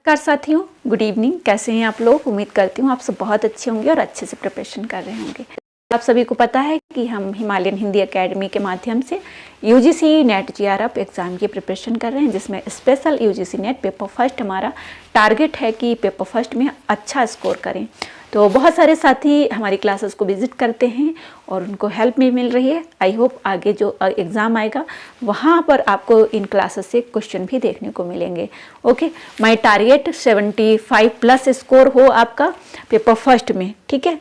नमस्कार साथियों, good evening. कैसे हैं आप लोग? उम्मीद करती हूँ आप सब बहुत अच्छे होंगे और अच्छे से प्रिपरेशन कर रहे होंगे। आप सभी को पता है कि हम हिमालयन हिंदी एकेडमी के माध्यम से यूजीसी नेट जीआरएफ एग्ज़ाम की प्रिपरेशन कर रहे हैं, जिसमें special UGC net paper first हमारा टारगेट है कि पेपर फर्स्ट में अच्छा स्कोर करें। तो बहुत सारे साथी हमारी क्लासेस को विजिट करते हैं और उनको हेल्प भी मिल रही है। आई होप आगे जो एग्ज़ाम आएगा वहाँ पर आपको इन क्लासेस से क्वेश्चन भी देखने को मिलेंगे। Okay, my target 75 plus score हो आपका पेपर फर्स्ट में, ठीक है।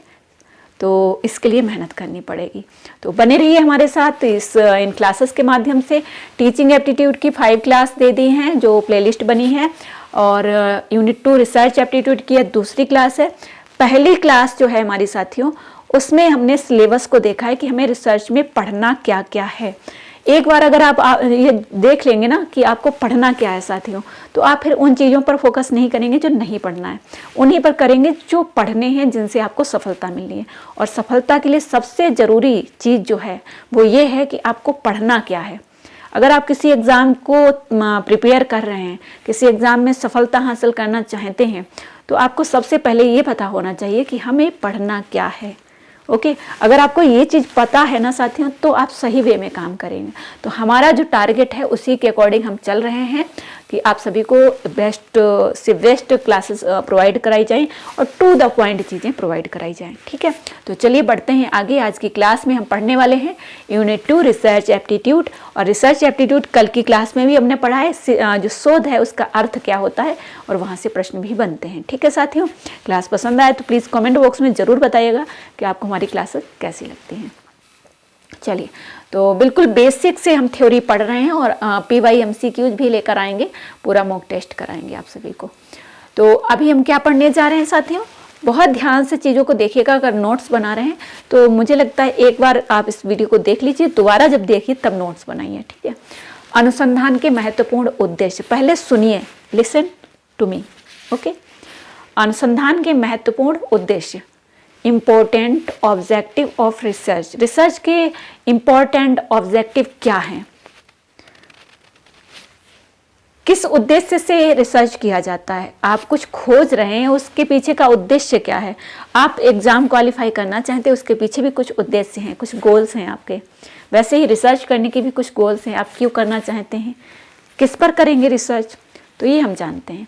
तो इसके लिए मेहनत करनी पड़ेगी, तो बने रहिए हमारे साथ इन क्लासेस के माध्यम से। टीचिंग एप्टीट्यूड की 5 क्लास दे दी हैं जो प्लेलिस्ट बनी है, और यूनिट 2 रिसर्च एप्टीट्यूड की दूसरी क्लास है। पहली क्लास जो है हमारी साथियों, उसमें हमने सिलेबस को देखा है कि हमें रिसर्च में पढ़ना क्या क्या है। एक बार अगर आप ये देख लेंगे ना कि आपको पढ़ना क्या है साथियों, तो आप फिर उन चीज़ों पर फोकस नहीं करेंगे जो नहीं पढ़ना है, उन्हीं पर करेंगे जो पढ़ने हैं, जिनसे आपको सफलता मिलनी है। और सफलता के लिए सबसे ज़रूरी चीज़ जो है वो ये है कि आपको पढ़ना क्या है। अगर आप किसी एग्ज़ाम को प्रिपेयर कर रहे हैं, किसी एग्ज़ाम में सफलता हासिल करना चाहते हैं, तो आपको सबसे पहले ये पता होना चाहिए कि हमें पढ़ना क्या है। ओके, अगर आपको ये चीज़ पता है ना साथियों, तो आप सही वे में काम करेंगे। तो हमारा जो टारगेट है उसी के अकॉर्डिंग हम चल रहे हैं कि आप सभी को बेस्ट से बेस्ट क्लासेस प्रोवाइड कराई जाएं और टू द पॉइंट चीज़ें प्रोवाइड कराई जाएं, ठीक है। तो चलिए बढ़ते हैं आगे। आज की क्लास में हम पढ़ने वाले हैं यूनिट 2 रिसर्च एप्टीट्यूड। और रिसर्च एप्टीट्यूड कल की क्लास में भी हमने पढ़ा है, जो शोध है उसका अर्थ क्या होता है, और वहाँ से प्रश्न भी बनते हैं, ठीक है साथियों। क्लास पसंद आए तो प्लीज़ कमेंट बॉक्स में ज़रूर बताइएगा कि आपको हमारी क्लासेस कैसी लगती हैं। चलिए, तो बिल्कुल बेसिक से हम थ्योरी पढ़ रहे हैं और PYMCQs भी लेकर आएंगे, पूरा मॉक टेस्ट कराएंगे आप सभी को। तो अभी हम क्या पढ़ने जा रहे हैं साथियों, बहुत ध्यान से चीज़ों को देखिएगा। अगर नोट्स बना रहे हैं तो मुझे लगता है एक बार आप इस वीडियो को देख लीजिए, दोबारा जब देखिए तब नोट्स बनाइए, ठीक है। अनुसंधान के महत्वपूर्ण उद्देश्य, पहले सुनिए, लिसन टू मी, ओके। अनुसंधान के महत्वपूर्ण उद्देश्य, important objective of research. Research के इम्पोर्टेंट ऑब्जेक्टिव क्या हैं, किस उद्देश्य से रिसर्च किया जाता है। आप कुछ खोज रहे हैं, उसके पीछे का उद्देश्य क्या है। आप एग्जाम क्वालिफाई करना चाहते हैं, उसके पीछे भी कुछ उद्देश्य हैं, कुछ गोल्स हैं आपके। वैसे ही रिसर्च करने के भी कुछ गोल्स हैं, आप क्यों करना चाहते हैं, किस पर करेंगे रिसर्च, तो ये हम जानते हैं।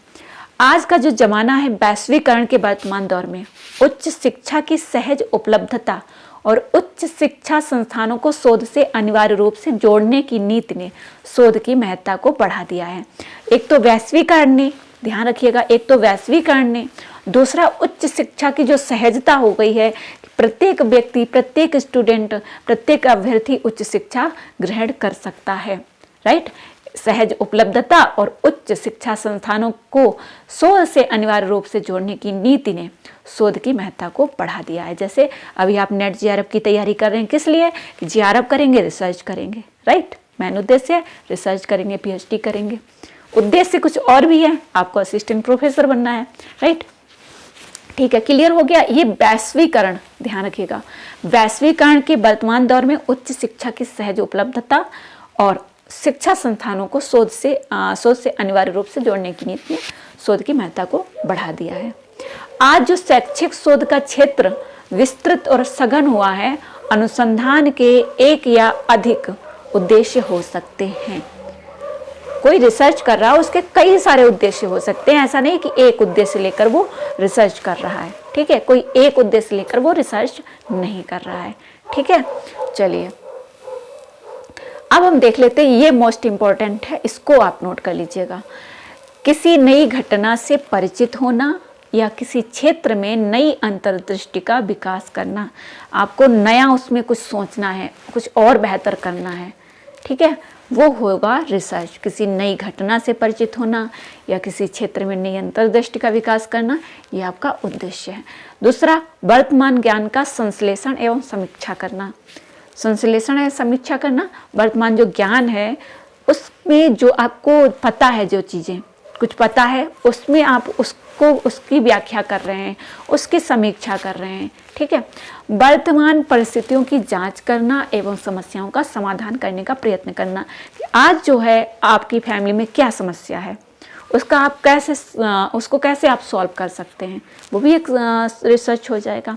आज का जो जमाना है, वैश्वीकरण के वर्तमान दौर में उच्च शिक्षा की सहज उपलब्धता और उच्च शिक्षा संस्थानों को शोध से अनिवार्य रूप से जोड़ने की नीति ने शोध की महत्ता को बढ़ा दिया है। एक तो वैश्वीकरण ने, ध्यान रखिएगा, एक तो वैश्वीकरण ने, दूसरा उच्च शिक्षा की जो सहजता हो गई है, प्रत्येक व्यक्ति, प्रत्येक स्टूडेंट, प्रत्येक अभ्यर्थी उच्च शिक्षा ग्रहण कर सकता है, राइट। सहज उपलब्धता और उच्च शिक्षा संस्थानों को शोध से अनिवार्य रूप से जोड़ने की नीति ने शोध की महत्ता को बढ़ा दिया है। जैसे अभी आप नेट जीआरएफ की तैयारी कर रहे हैं, किस लिए कि जीआरएफ करेंगे, रिसर्च करेंगे, राइट। मेन उद्देश्य है रिसर्च करेंगे, PhD करेंगे। उद्देश्य कुछ और भी है, आपको असिस्टेंट प्रोफेसर बनना है, राइट। ठीक है, क्लियर हो गया। ये वैश्वीकरण, ध्यान रखिएगा, वैश्वीकरण के वर्तमान दौर में उच्च शिक्षा की सहज उपलब्धता और शिक्षा संस्थानों को शोध से अनिवार्य रूप से जोड़ने की नीति ने शोध की महत्ता को बढ़ा दिया है। आज जो शैक्षिक शोध का क्षेत्र विस्तृत और सघन हुआ है, अनुसंधान के एक या अधिक उद्देश्य हो सकते हैं। कोई रिसर्च कर रहा है, उसके कई सारे उद्देश्य हो सकते हैं। ऐसा नहीं कि एक उद्देश्य लेकर वो रिसर्च कर रहा है, ठीक है। कोई एक उद्देश्य लेकर वो रिसर्च नहीं कर रहा है, ठीक है। चलिए अब हम देख लेते हैं, ये मोस्ट इंपॉर्टेंट है, इसको आप नोट कर लीजिएगा। किसी नई घटना से परिचित होना या किसी क्षेत्र में नई अंतर्दृष्टि का विकास करना। आपको नया उसमें कुछ सोचना है, कुछ और बेहतर करना है, ठीक है, वो होगा रिसर्च। किसी नई घटना से परिचित होना या किसी क्षेत्र में नई अंतर्दृष्टि का विकास करना, ये आपका उद्देश्य है। दूसरा, वर्तमान ज्ञान का संश्लेषण एवं समीक्षा करना। संश्लेषण है समीक्षा करना, वर्तमान जो ज्ञान है उसमें जो आपको पता है, जो चीज़ें कुछ पता है, उसमें आप उसकी व्याख्या कर रहे हैं, उसकी समीक्षा कर रहे हैं, ठीक है। वर्तमान परिस्थितियों की जांच करना एवं समस्याओं का समाधान करने का प्रयत्न करना। आज जो है आपकी फैमिली में क्या समस्या है, उसका आप कैसे उसको कैसे आप सॉल्व कर सकते हैं, वो भी एक रिसर्च हो जाएगा।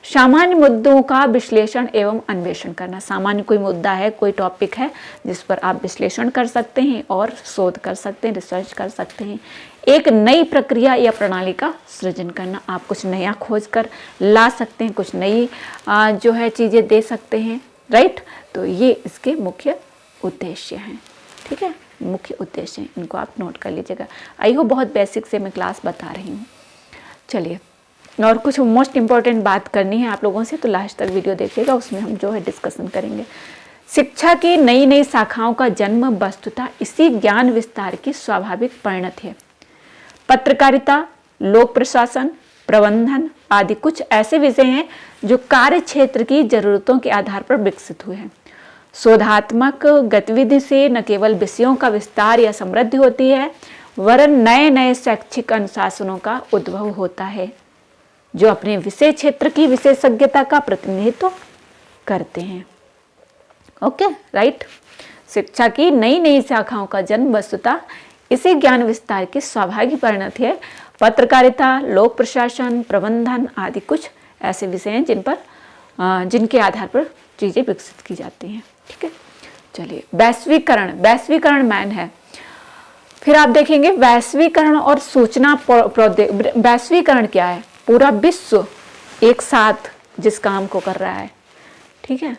सामान्य मुद्दों का विश्लेषण एवं अन्वेषण करना, सामान्य कोई मुद्दा है, कोई टॉपिक है जिस पर आप विश्लेषण कर सकते हैं और शोध कर सकते हैं, रिसर्च कर सकते हैं। एक नई प्रक्रिया या प्रणाली का सृजन करना, आप कुछ नया खोज कर ला सकते हैं, कुछ नई जो है चीज़ें दे सकते हैं, राइट। तो ये इसके मुख्य उद्देश्य हैं, ठीक है, मुख्य उद्देश्य हैं, इनको आप नोट कर लीजिएगा। आई होप बहुत बेसिक से मैं क्लास बता रही हूँ। चलिए, और कुछ मोस्ट इम्पॉर्टेंट बात करनी है आप लोगों से, तो लास्ट तक वीडियो देखिएगा, उसमें हम जो है डिस्कशन करेंगे। शिक्षा की नई नई शाखाओं का जन्म वस्तुतः इसी ज्ञान विस्तार की स्वाभाविक परिणति है। पत्रकारिता, लोक प्रशासन, प्रबंधन आदि कुछ ऐसे विषय हैं जो कार्य क्षेत्र की जरूरतों के आधार पर विकसित हुए हैं। शोधात्मक गतिविधि से न केवल विषयों का विस्तार या समृद्धि होती है, वरन नए नए शैक्षिक अनुशासनों का उद्भव होता है जो अपने विषय क्षेत्र की विशेषज्ञता का प्रतिनिधित्व करते हैं। Okay, right. शिक्षा की नई नई शाखाओं का जन्म वस्तुतः इसी ज्ञान विस्तार की स्वाभाविक परिणति है। पत्रकारिता, लोक प्रशासन, प्रबंधन आदि कुछ ऐसे विषय हैं जिनके आधार पर चीजें विकसित की जाती हैं, ठीक है। चलिए, वैश्वीकरण मैन है। फिर आप देखेंगे वैश्वीकरण और सूचना प्रौद्योगिकी। वैश्वीकरण क्या है? पूरा विश्व एक साथ जिस काम को कर रहा है, ठीक है,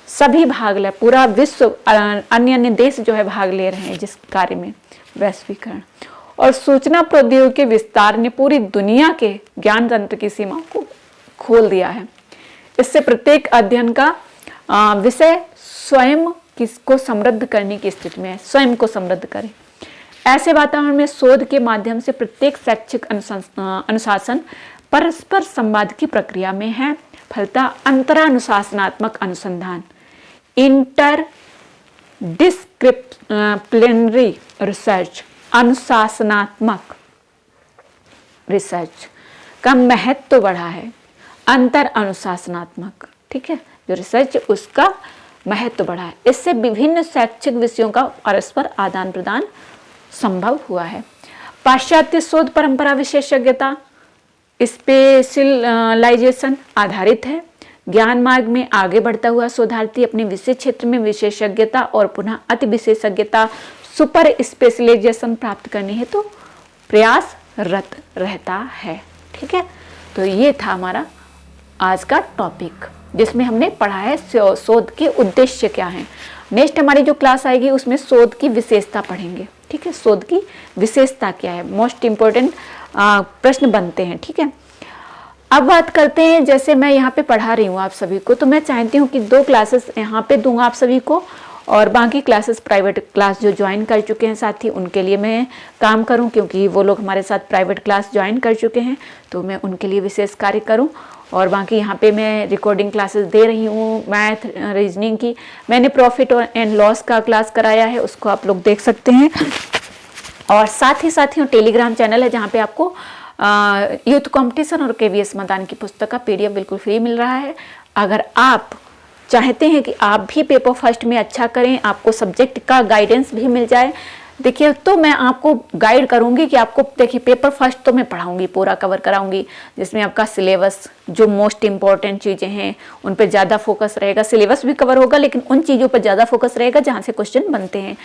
सभी भाग ले, पूरा विश्व, अन्य अन्य देश जो है भाग ले रहे हैं जिस कार्य में, वैश्वीकरण। और सूचना प्रौद्योगिकी के विस्तार ने पूरी दुनिया के ज्ञान तंत्र की सीमाओं को खोल दिया है। इससे प्रत्येक अध्ययन का विषय स्वयं किसको समृद्ध करने की स्थिति में है, स्वयं को समृद्ध करे। ऐसे वातावरण में शोध के माध्यम से प्रत्येक शैक्षिक अनुशासन परस्पर संवाद की प्रक्रिया में है। फलतः अंतरानुशासनात्मक अनुसंधान, इंटरडिस्क्रिप्लिनरी रिसर्च, अनुशासनात्मक रिसर्च का महत्व बढ़ा है। अंतर अनुशासनात्मक, ठीक है, जो रिसर्च उसका महत्व बढ़ा है। इससे विभिन्न शैक्षिक विषयों का परस्पर आदान प्रदान संभव हुआ है। पाश्चात्य शोध परंपरा विशेषज्ञता, स्पेशलाइजेशन आधारित है। ज्ञान मार्ग में आगे बढ़ता हुआ शोधार्थी अपने विशेष क्षेत्र में विशेषज्ञता और पुनः अति विशेषज्ञता, सुपर स्पेशलाइजेशन प्राप्त करने हेतु तो प्रयासरत रहता है, ठीक है। तो ये था हमारा आज का टॉपिक, जिसमें हमने पढ़ा है शोध के उद्देश्य क्या है। नेक्स्ट हमारी जो क्लास आएगी उसमें शोध की विशेषता पढ़ेंगे, ठीक है। शोध की विशेषता क्या है, मोस्ट इम्पोर्टेंट प्रश्न बनते हैं, ठीक है। अब बात करते हैं, जैसे मैं यहाँ पे पढ़ा रही हूँ आप सभी को, तो मैं चाहती हूँ कि 2 क्लासेस यहाँ पे दूंगा आप सभी को, और बाकी क्लासेस प्राइवेट क्लास जो ज्वाइन कर चुके हैं साथी उनके लिए मैं काम करूँ, क्योंकि वो लोग हमारे साथ प्राइवेट क्लास ज्वाइन कर चुके हैं, तो मैं उनके लिए विशेष कार्य करूँ। और बाकी यहाँ पे मैं रिकॉर्डिंग क्लासेस दे रही हूँ, मैथ, रीजनिंग की। मैंने प्रॉफिट एंड लॉस का क्लास कराया है, उसको आप लोग देख सकते हैं। और साथ ही टेलीग्राम चैनल है जहाँ पे आपको यूथ कंपटीशन और KVS मैदान की पुस्तक का PDF बिल्कुल फ्री मिल रहा है। अगर आप चाहते हैं कि आप भी पेपर फर्स्ट में अच्छा करें, आपको सब्जेक्ट का गाइडेंस भी मिल जाए, देखिए, तो मैं आपको गाइड करूंगी कि आपको, देखिए, पेपर फर्स्ट तो मैं पढ़ाऊंगी, पूरा कवर कराऊंगी, जिसमें आपका सिलेबस, जो मोस्ट इंपॉर्टेंट चीज़ें हैं उन पर ज़्यादा फोकस रहेगा। सिलेबस भी कवर होगा, लेकिन उन चीज़ों पर ज़्यादा फोकस रहेगा जहाँ से क्वेश्चन बनते हैं।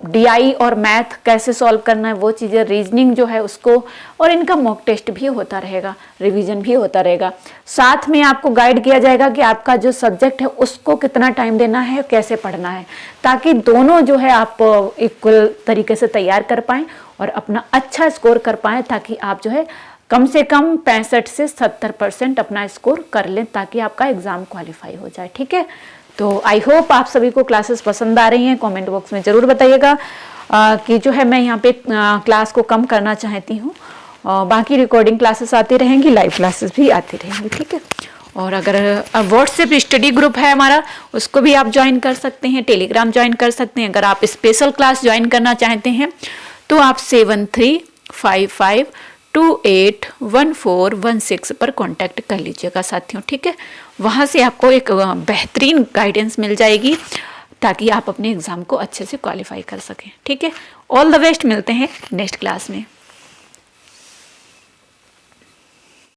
DI और मैथ कैसे सॉल्व करना है वो चीज़ें, रीजनिंग जो है उसको, और इनका मॉक टेस्ट भी होता रहेगा, रिवीजन भी होता रहेगा। साथ में आपको गाइड किया जाएगा कि आपका जो सब्जेक्ट है उसको कितना टाइम देना है, कैसे पढ़ना है, ताकि दोनों जो है आप इक्वल तरीके से तैयार कर पाएं और अपना अच्छा स्कोर कर पाएं, ताकि आप जो है कम से कम 65 से 70% अपना स्कोर कर लें, ताकि आपका एग्ज़ाम क्वालिफाई हो जाए, ठीक है। तो आई होप आप सभी को क्लासेस पसंद आ रही हैं। कमेंट बॉक्स में ज़रूर बताइएगा कि जो है मैं यहाँ पे क्लास को कम करना चाहती हूँ। बाकी रिकॉर्डिंग क्लासेस आती रहेंगी, लाइव क्लासेस भी आती रहेंगी, ठीक है। और अगर व्हाट्सएप स्टडी ग्रुप है हमारा, उसको भी आप ज्वाइन कर सकते हैं, टेलीग्राम ज्वाइन कर सकते हैं। अगर आप स्पेशल क्लास ज्वाइन करना चाहते हैं तो आप 7355281416 पर कांटेक्ट कर लीजिएगा साथियों, ठीक है। वहाँ से आपको एक बेहतरीन गाइडेंस मिल जाएगी, ताकि आप अपने एग्ज़ाम को अच्छे से क्वालिफाई कर सकें, ठीक है। ऑल द बेस्ट, मिलते हैं नेक्स्ट क्लास में।